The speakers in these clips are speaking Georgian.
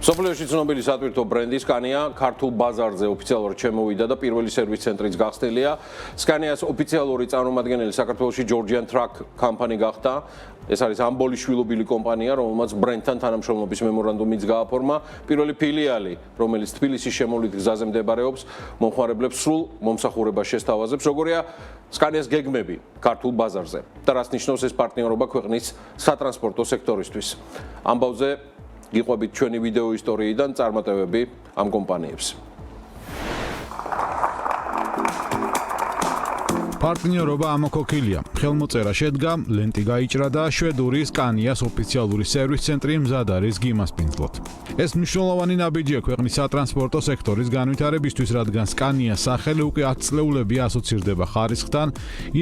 სოფლიოში ცნობილი სატვირთო ბრენდი Scania ქართულ ბაზარზე ოფიციალურად შემოვიდა და პირველი სერვის ცენტრიც გახსნილია. Scanias ოფიციალური წარმომადგენელი საქართველოში Georgian Truck Company გახდა. ეს არის ამბოლის შვილობილი კომპანია, რომელმაც ბრენდთან თანამშრომლობის მემორანდუმიც გააფორმა. პირველი ფილიალი, რომელიც თბილისის შემოვლით გზაზე მდებარეობს, მომხმარებლებს სრულ მომსახურებას შესთავაზებს, როგორია Scanias გეგმები ქართულ ბაზარზე. და რას ნიშნავს ეს პარტნიორობა ქვეყნის სატრანსპორტო სექტორისთვის. ამბავზე გიყვებით ჩვენი ვიდეო ისტორიიდან წარმატებები ამ კომპანიებს. პარტნიორობა ამოქოქილია. ხელმოწერა შედგა, ლენტი გაიჭრა და შვედური Scanias ოფიციალური სერვის ცენტრი მზად არის გიმასპინძლოთ. ეს მნიშვნელოვანი ნაბიჯია ქვეყნის სატრანსპორტო სექტორის განვითარებისთვის, რადგან Scanias სახელი უკვე 10 წლეულები ასოცირდება ხარისხთან,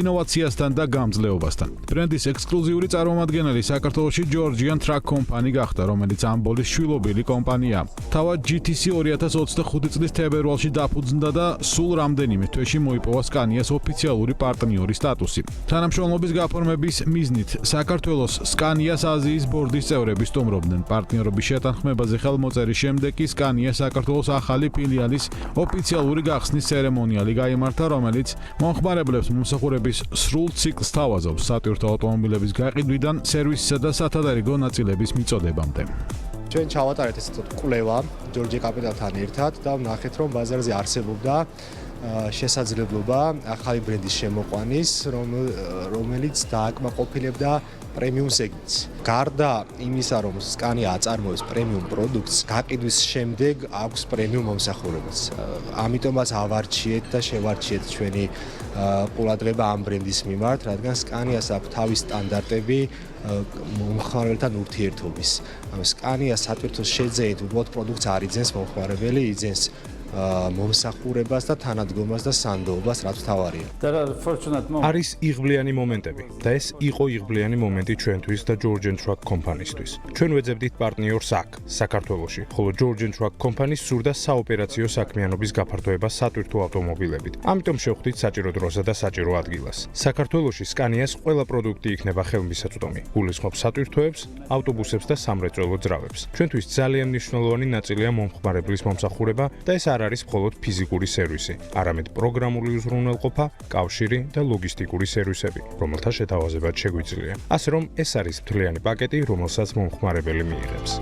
ინოვაციასთან და გამძლეობასთან. ბრენდის ექსკლუზიური წარმომადგენელი საქართველოში Georgian Truck Company გახდა, რომელიც ამბოლის შვილობილი კომპანიაა. თავად GTC 2025 წლის თებერვალში დაფუძნდა და სულ რამდენიმე თვეში მოიპოვა Scanias ოფიციალური პარტნიორის სტატუსი. თანამშრომლობის გაფორმების მიზნით საქართველოს Scanias აზიის ბორდის წევრები სტუმრობდნენ. პარტნიორობის შეთანხმებაზე ხელმოწერის შემდეგ კი Scanias საქართველოს ახალი ფილიალის ოფიციალური გახსნის ცერემონიალი გაიმართა, რომელიც მომხმარებლებს მომსახურების სრულ ციკლს თავაზობს სატვირთო ავტომობილების გაყიდვიდან სერვისისა და სათადარიგო ნაწილების მიწოდებამდე. ჩვენ ჩავატარეთ ეს კვლევა ჯორჯი კაპიტალთან ერთად და ვნახეთ, რომ ბაზარზე არსებობდა შესაძლებლობა ახალი ბრენდის შემოყვანის, რომელიც დააკმაყოფილებდა პრემიუმ სეგმენტს. გარდა იმისა, რომ Scania აწარმოებს პრემიუმ პროდუქტს, გაყიდვის შემდეგ აქვს პრემიუმ მომსახურებაც. ამიტომაც ავარჩიეთ და შევარჩიეთ ჩვენი ყურადღება ამ ბრენდის მიმართ, რადგან Scanias აქვს თავის სტანდარტები მომხმარებელთან ურთიერთობის. Scania სატვირთოს შეძენით უბრალოდ პროდუქტს არ იძენს მომხმარებელი, იძენს მომსახურებას და თანადგომას და სანდოობას, რაც თავარია. არის იღბლიანი მომენტები და ეს იყო იღბლიანი მომენტი ჩვენთვის და Georgian Truck Company-ისთვის. ჩვენ ვეძებდით პარტნიორს აქ, საქართველოში, ხოლო Georgian Truck Company სურდა საოპერაციო საქმიანობის გაფართოება სატვირთო ავტომობილებით. ამიტომ შევხვდით საჭირო დროსა და საჭირო ადგილას. საქართველოში Scanias ყველა პროდუქტი იქნება ხელმისაწვდომი. გულისხმობს სატვირთოებს, ავტობუსებს და სამრეწველო ძრავებს. ჩვენთვის ძალიან მნიშვნელოვანი ნაწილია მომხმარებლის მომსახურება და ეს არ არის მხოლოდ ფიზიკური სერვისი, არამედ პროგრამული უზრუნველყოფა, კავშირი და ლოგისტიკური სერვისები, რომელთა შეთავაზებაც შეგვიძლია. ასე რომ ეს არის მთლიანი პაკეტი, რომელსაც მომხმარებელი მიიღებს.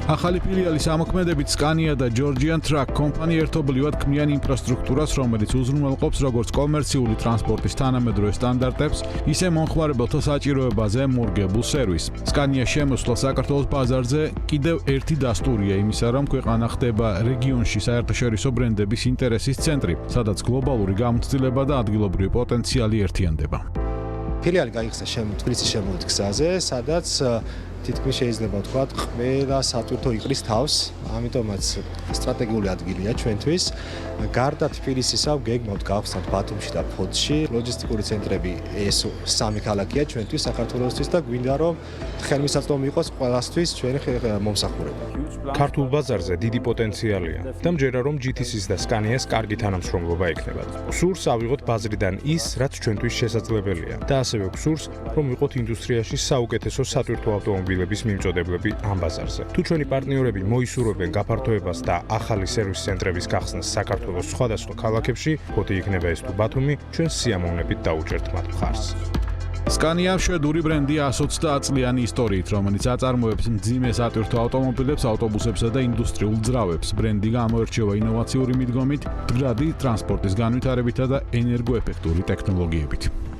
ახალი ფილიალის ამოქმედებით Scania და Georgian Truck Company ერთობლივად ქმნიან ინფრასტრუქტურას, რომელიც უზრუნველყოფს როგორც კომერციული ტრანსპორტის თანამედროვე სტანდარტებს, ისე მომხმარებელთა საჭიროებაზე მორგებულ სერვისს. Scania შემოსვლა საქართველოს ბაზარზე კიდევ ერთი დასტურია იმისა, რომ ქვეყანა ხდება რეგიონში საერთაშორისო ბრენდების ინტერესის ცენტრი, სადაც გლობალური გამოცდილება და ადგილობრივი პოტენციალი ერთიანდება. ფილიალი გაიხსნა თბილისის შემოვლით გზაზე, სადაც თითქმის შეიძლება ვთქვათ, ყველა სატვირთო იყრის თავს, ამიტომაც სტრატეგიული ადგილია ჩვენთვის. გარდა თბილისისა, გეგმავთ გავხსნათ ბათუმში და ფოთში. ლოჯისტიკური ცენტრები ეს სამი ქალაქია ჩვენთვის, საქართველოსთვის და გვინდა რომ ხელმისაწვდომი იყოს ყველასთვის ჩვენი მომსახურება. ქართულ ბაზარზე დიდი პოტენციალია და მჯერა რომ GTC-ს და Scanias კარგი თანამშრომლობა ექნებათ. გსურს ავიღოთ ბაზრიდან ის, რაც ჩვენთვის შესაძლებელია და ასევე გსურს, რომ ვიყოთ ინდუსტრიაში საუკეთესო სატვირთო ავტომობილების მიმწოდებლები ამ ბაზარზე. თუ ჩვენი პარტნიორები მოისურვებენ გაფართოებას და ახალი სერვის ცენტრების გახსნას საქართველოს სხვადასხვა ქალაქებში, ფოთი იქნება ეს თუ ბათუმი, ჩვენ სიამოვნებით დაუჭერთ მათ მხარს. Scania შვედური ბრენდია 120 წლიანი ისტორიით, რომელიც აწარმოებს მძიმე სატვირთო ავტომობილებს, ავტობუსებსა და ინდუსტრიულ ძრავებს. ბრენდი გამოირჩევა ინოვაციური მიდგომით, მდგრადი ტრანსპორტის განვითარებითა და ენერგოეფექტური ტექნოლოგიებით.